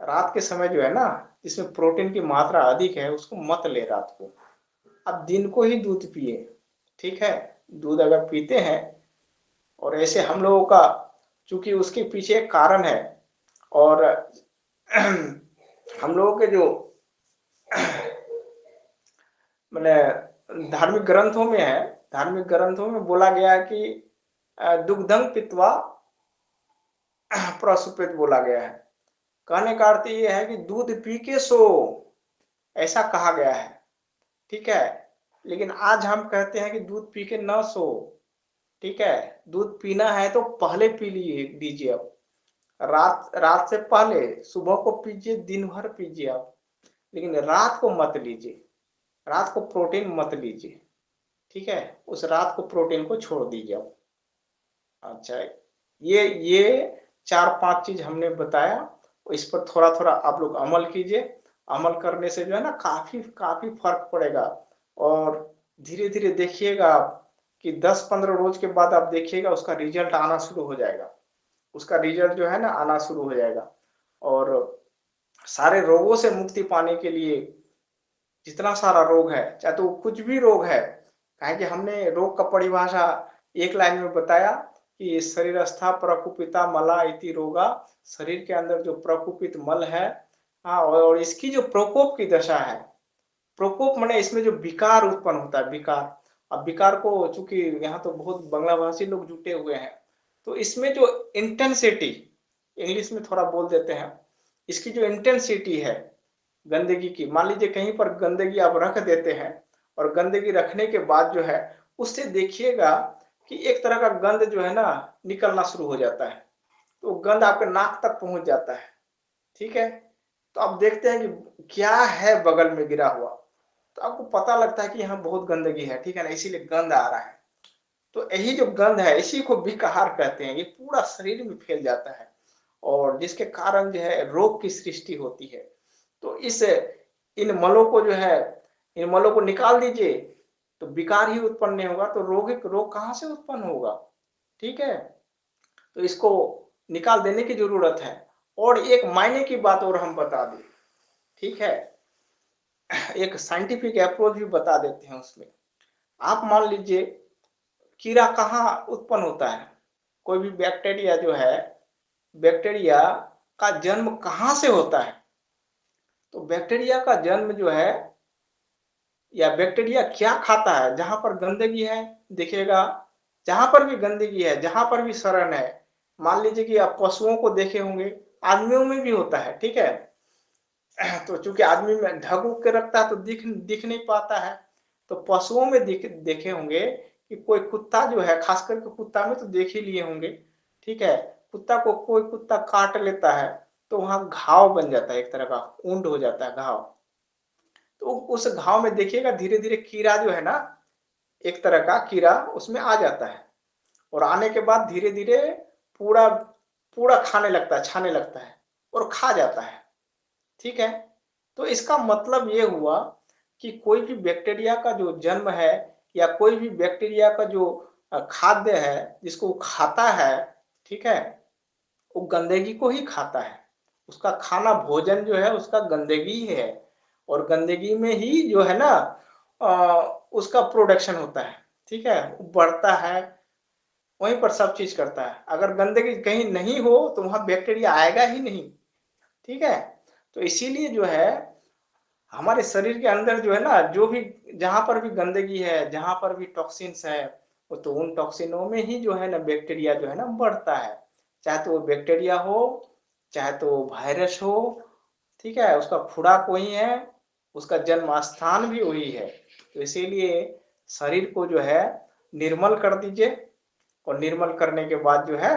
Speaker 1: रात के समय जो है ना, इसमें प्रोटीन की मात्रा अधिक है, उसको मत ले रात को। आप दिन को ही दूध पिए, ठीक है। दूध अगर पीते हैं, और ऐसे हम लोगों का, चूंकि उसके पीछे एक कारण है, और हम लोगों के जो मैंने धार्मिक ग्रंथों में है, धार्मिक ग्रंथों में बोला गया है कि दुग्धं पीत्वा प्रसुपेत बोला गया है। कहने का अर्थ ये है कि दूध पी के सो, ऐसा कहा गया है, ठीक है। लेकिन आज हम कहते हैं कि दूध पी के न सो, ठीक है। दूध पीना है तो पहले पी लीजिए, अब रात रात से पहले सुबह को पीजिए, दिन भर पीजिए आप, लेकिन रात को मत लीजिए, रात को प्रोटीन मत लीजिए, ठीक है। उस रात को प्रोटीन को छोड़ दीजिए आप। अच्छा, ये 4-5 चीज हमने बताया, इस पर थोड़ा थोड़ा आप लोग अमल कीजिए। अमल करने से जो है ना काफी काफी फर्क पड़ेगा, और धीरे धीरे देखिएगा आप कि 10-15 रोज के बाद आप देखिएगा उसका रिजल्ट आना शुरू हो जाएगा, उसका रिजल्ट जो है ना आना शुरू हो जाएगा। और सारे रोगों से मुक्ति पाने के लिए, जितना सारा रोग है, चाहे तो कुछ भी रोग है, कहे कि हमने रोग का परिभाषा एक लाइन में बताया कि शरीरस्था प्रकुपिता मला इति रोगा, शरीर के अंदर जो प्रकुपित मल है, हाँ, और इसकी जो प्रकोप की दशा है, प्रकोप माने इसमें जो विकार उत्पन्न होता है, विकार। अब विकार को, चूंकि यहाँ तो बहुत बांग्ला भाषी लोग जुटे हुए हैं, तो इसमें जो इंटेंसिटी, इंग्लिश में थोड़ा बोल देते हैं, इसकी जो इंटेंसिटी है गंदगी की, मान लीजिए कहीं पर गंदगी आप रख देते हैं, और गंदगी रखने के बाद जो है उससे देखिएगा कि एक तरह का गंध जो है ना निकलना शुरू हो जाता है, तो गंध आपके नाक तक पहुंच जाता है, ठीक है। तो आप देखते हैं कि क्या है बगल में गिरा हुआ, तो आपको पता लगता है कि यहाँ बहुत गंदगी है, ठीक है ना, इसीलिए गंध आ रहा है। तो यही जो गंध है, इसी को विकार कहते हैं, ये पूरा शरीर में फैल जाता है, और जिसके कारण जो है रोग की सृष्टि होती है। तो इन मलों को जो है, इन मलों को निकाल दीजिए, तो विकार ही उत्पन्न नहीं होगा, तो रोग कहाँ से उत्पन्न होगा, ठीक है। तो इसको निकाल देने की जरूरत है। और एक मायने की बात और हम बता दें, ठीक है, एक साइंटिफिक अप्रोच भी बता देते हैं उसमें। आप मान लीजिए कीड़ा कहाँ उत्पन्न होता है, कोई भी बैक्टीरिया जो है, बैक्टीरिया का जन्म कहाँ से होता है। तो बैक्टीरिया का जन्म जो है, या बैक्टीरिया क्या खाता है, जहां पर गंदगी है, देखिएगा जहां पर भी गंदगी है, जहां पर भी शरण है, मान लीजिए कि आप पशुओं को देखे होंगे, आदमियों में भी होता है, ठीक है। तो चूंकि आदमी में ढक उग के रखता है तो दिख नहीं पाता है, तो पशुओं में देखे होंगे कि कोई कुत्ता जो है, खास करके कुत्ता में तो देख ही लिए होंगे, ठीक है। कुत्ता को कोई कुत्ता काट लेता है, तो वहां घाव बन जाता है, एक तरह का ऊंड हो जाता है, घाव। तो उस घाव में देखिएगा धीरे धीरे कीड़ा जो है ना, एक तरह का कीड़ा उसमें आ जाता है, और आने के बाद धीरे धीरे पूरा पूरा खाने लगता है, छाने लगता है, और खा जाता है। ठीक है। तो इसका मतलब ये हुआ कि कोई भी बैक्टीरिया का जो जन्म है या कोई भी बैक्टीरिया का जो खाद्य है जिसको वो खाता है, ठीक है, वो गंदगी को ही खाता है। उसका खाना भोजन जो है उसका गंदगी ही है, और गंदगी में ही जो है ना उसका प्रोडक्शन होता है, ठीक है, वो बढ़ता है, वहीं पर सब चीज करता है। अगर गंदगी कहीं नहीं हो तो वहां बैक्टीरिया आएगा ही नहीं, ठीक है। तो इसीलिए जो है हमारे शरीर के अंदर जो है ना, जो भी जहां पर भी गंदगी है, जहां पर भी टॉक्सिन्स है, वो तो उन टॉक्सिनों में ही जो है ना बैक्टीरिया जो है ना बढ़ता है। चाहे तो वो बैक्टीरिया हो, चाहे तो वो वायरस हो, ठीक है, उसका खुराक वही है, उसका जन्म स्थान भी वही है। तो इसीलिए शरीर को जो है निर्मल कर दीजिए, और निर्मल करने के बाद जो है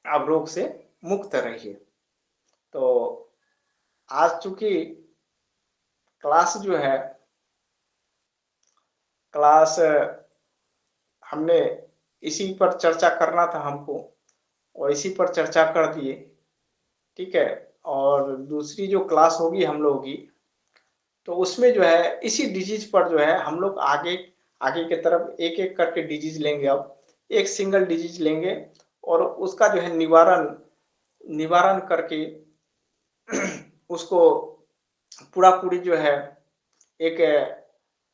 Speaker 1: आप रोग से मुक्त रहिए। तो आज चूंकि क्लास जो है, क्लास हमने इसी पर चर्चा करना था हमको, और इसी पर चर्चा कर दिए, ठीक है। और दूसरी जो क्लास होगी हम लोगों की, तो उसमें जो है इसी डिजीज पर जो है हम लोग आगे आगे की तरफ एक एक करके डिजीज लेंगे। अब एक सिंगल डिजीज लेंगे और उसका जो है निवारण निवारण करके उसको पूरा पूरी जो है एक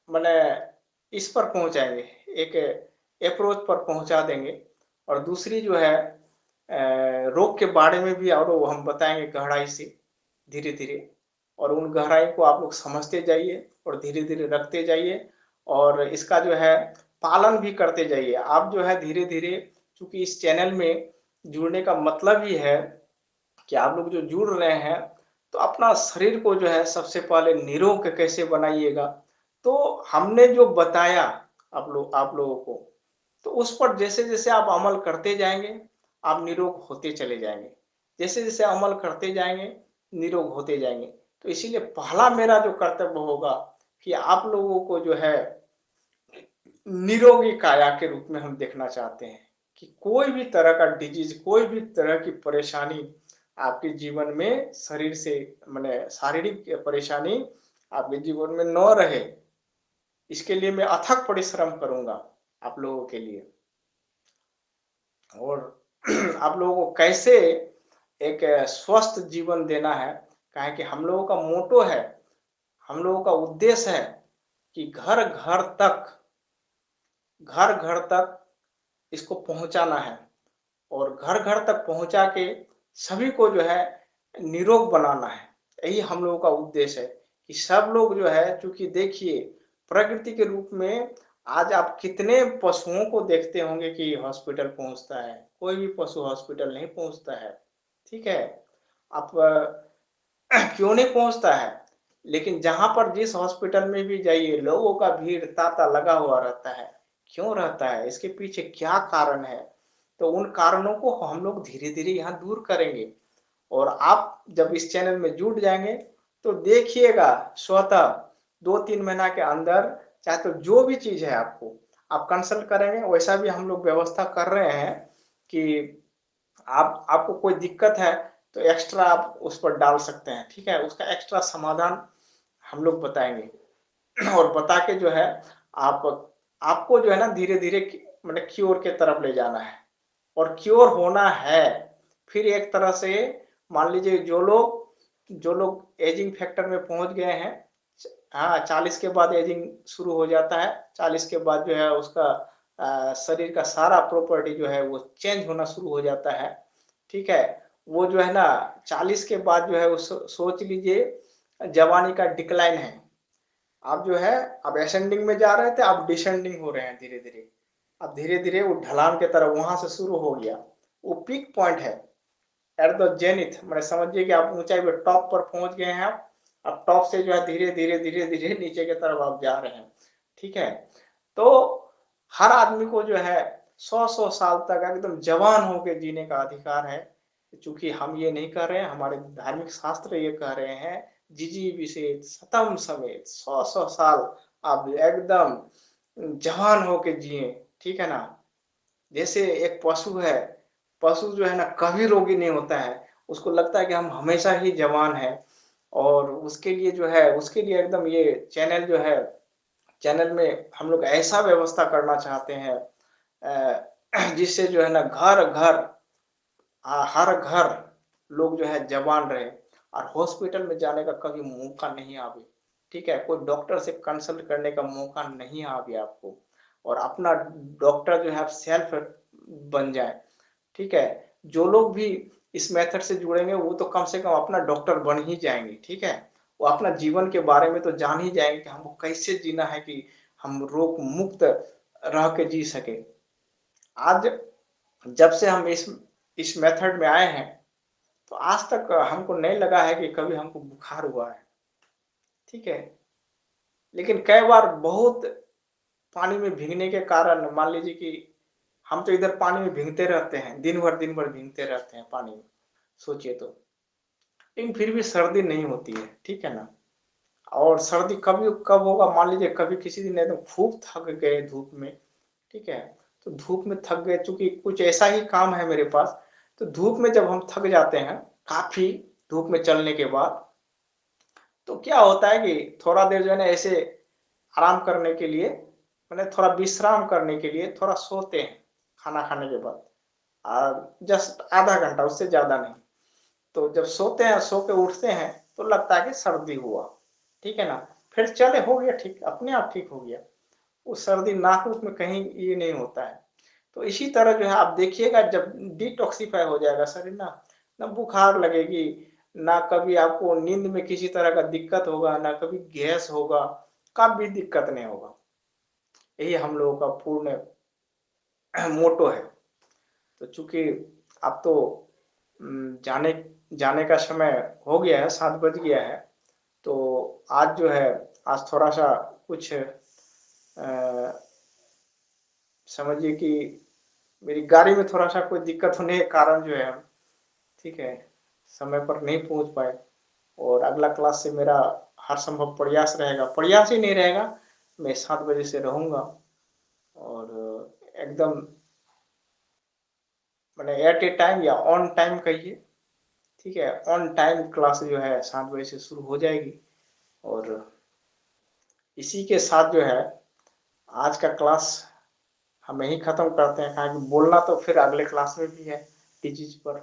Speaker 1: मैंने इस पर पहुंचाएंगे, एक अप्रोच पर पहुंचा देंगे। और दूसरी जो है रोग के बारे में भी और हम बताएंगे गहराई से, धीरे धीरे। और उन गहराई को आप लोग समझते जाइए और धीरे धीरे रखते जाइए, और इसका जो है पालन भी करते जाइए। आप जो है धीरे धीरे, चूंकि इस चैनल में जुड़ने का मतलब ही है कि आप लोग जो जुड़ रहे हैं, तो अपना शरीर को जो है सबसे पहले निरोग कैसे बनाइएगा। तो हमने जो बताया आप लोगों को, तो उस पर जैसे जैसे आप अमल करते जाएंगे, आप निरोग होते चले जाएंगे। जैसे जैसे अमल करते जाएंगे, निरोग होते जाएंगे। तो इसीलिए पहला मेरा जो कर्तव्य होगा कि आप लोगों को जो है निरोगी काया के रूप में हम देखना चाहते हैं, कि कोई भी तरह का डिजीज, कोई भी तरह की परेशानी आपके जीवन में शरीर से माने शारीरिक परेशानी आपके जीवन में न रहे। इसके लिए मैं अथक परिश्रम करूंगा आप लोगों के लिए। और आप लोगों को कैसे एक स्वस्थ जीवन देना है, कहे कि हम लोगों का मोटो है, हम लोगों का उद्देश्य है कि घर घर तक इसको पहुंचाना है, और घर घर तक पहुंचा के सभी को जो है निरोग बनाना है। यही हम लोगों का उद्देश्य है कि सब लोग जो है, चूंकि देखिए प्रकृति के रूप में आज आप कितने पशुओं को देखते होंगे कि हॉस्पिटल पहुंचता है, कोई भी पशु हॉस्पिटल नहीं पहुंचता है, ठीक है। आप क्यों नहीं पहुंचता है? लेकिन जहां पर जिस हॉस्पिटल में भी जाइए, लोगों का भीड़ तांता लगा हुआ रहता है। क्यों रहता है? इसके पीछे क्या कारण है? तो उन कारणों को हम लोग धीरे धीरे यहाँ दूर करेंगे। और आप जब इस चैनल में जुट जाएंगे तो देखिएगा स्वतः 2-3 महीना के अंदर, चाहे तो जो भी चीज है आपको आप कंसल्ट करेंगे, वैसा भी हम लोग व्यवस्था कर रहे हैं कि आपको कोई दिक्कत है तो एक्स्ट्रा आप उस पर डाल सकते हैं, ठीक है। उसका एक्स्ट्रा समाधान हम लोग बताएंगे। और बता के जो है आप आपको जो है ना धीरे धीरे मतलब क्योर के तरफ ले जाना है, और क्योर होना है। फिर एक तरह से मान लीजिए जो लोग एजिंग फैक्टर में पहुंच गए हैं, हाँ 40 के बाद एजिंग शुरू हो जाता है, 40 के बाद जो है उसका शरीर का सारा प्रॉपर्टी जो है वो चेंज होना शुरू हो जाता है, ठीक है। वो जो है ना 40 के बाद जो है वो सोच लीजिए जवानी का डिक्लाइन है। आप जो है अब असेंडिंग में जा रहे थे, आप डिसेंडिंग हो रहे हैं धीरे धीरे। अब धीरे धीरे वो ढलान की तरफ वहां से शुरू हो गया, वो पीक पॉइंट है, एट द जेनिथ, मैंने समझिए कि आप ऊंचाई पे टॉप पर पहुंच गए हैं आप। अब टॉप से जो है धीरे धीरे धीरे धीरे नीचे की तरफ आप जा रहे हैं, ठीक है। तो हर आदमी को जो है 100-100 साल तक एकदम जवान होकर जीने का अधिकार है। चूंकि हम ये नहीं कर रहे हैं, हमारे धार्मिक शास्त्र ये कह रहे हैं, जिजी विषेद शतम समेत 100-100 साल आप एकदम जवान होके जिए, ठीक है ना। जैसे एक पशु है, पशु जो है ना कभी रोगी नहीं होता है, उसको लगता है कि हम हमेशा ही जवान है। और उसके लिए जो है, उसके लिए एकदम ये चैनल जो है, चैनल में हम लोग ऐसा व्यवस्था करना चाहते हैं जिससे जो है ना घर घर, हर घर लोग जो है जवान रहे और हॉस्पिटल में जाने का कभी मौका नहीं आवे। ठीक है, कोई डॉक्टर से कंसल्ट करने का मौका नहीं आवे आपको, और अपना डॉक्टर जो है सेल्फ बन जाए। ठीक है, जो लोग भी इस मेथड से जुड़ेंगे वो तो कम से कम अपना डॉक्टर बन ही जाएंगे। ठीक है, वो अपना जीवन के बारे में तो जान ही जाएंगे कि हमको कैसे जीना है कि हम रोग मुक्त रह के जी सके। आज जब से हम इस मेथड में आए हैं, तो आज तक हमको नहीं लगा है कि कभी हमको बुखार हुआ है। ठीक है, लेकिन कई बार बहुत पानी में भीगने के कारण, मान लीजिए कि हम तो इधर पानी में भीगते रहते हैं, दिन भर भीगते रहते हैं पानी में, सोचिए तो, लेकिन फिर भी सर्दी नहीं होती है। ठीक है ना, और सर्दी कभी कब होगा, मान लीजिए कभी किसी दिन एकदम खूब थक गए धूप में। ठीक है, तो धूप में थक गए, चूंकि कुछ ऐसा ही काम है मेरे पास, तो धूप में जब हम थक जाते हैं काफी, धूप में चलने के बाद, तो क्या होता है कि थोड़ा देर जो है ना ऐसे आराम करने के लिए, मैंने थोड़ा विश्राम करने के लिए थोड़ा सोते हैं खाना खाने के बाद, जस्ट आधा घंटा, उससे ज्यादा नहीं। तो जब सोते हैं, सो के उठते हैं, तो लगता है कि सर्दी हुआ। ठीक है ना, फिर चले, हो गया ठीक, अपने आप ठीक हो गया। वो सर्दी नाक उक में कहीं ये नहीं होता है। तो इसी तरह जो है आप देखिएगा, जब डिटॉक्सिफाई हो जाएगा शरीर ना, ना बुखार लगेगी, ना कभी आपको नींद में किसी तरह का दिक्कत होगा, ना कभी गैस होगा, कभी दिक्कत नहीं होगा। यही हम लोगों का पूर्ण मोटो है। तो चूंकि अब तो जाने जाने का समय हो गया है, 7 बज गया है, तो आज जो है, आज थोड़ा सा कुछ समझिए कि मेरी गाड़ी में थोड़ा सा कोई दिक्कत होने के कारण जो है हम, ठीक है, समय पर नहीं पहुंच पाए। और अगला क्लास से मेरा हर संभव प्रयास रहेगा, प्रयास ही नहीं रहेगा, मैं 7 बजे से रहूंगा, और एकदम मैंने एट ए टाइम या ऑन टाइम कहिए। ठीक है, ऑन टाइम क्लास जो है 7 बजे से शुरू हो जाएगी। और इसी के साथ जो है आज का क्लास हम यही खत्म करते हैं, कहा कि बोलना तो फिर अगले क्लास में भी है इस चीज पर।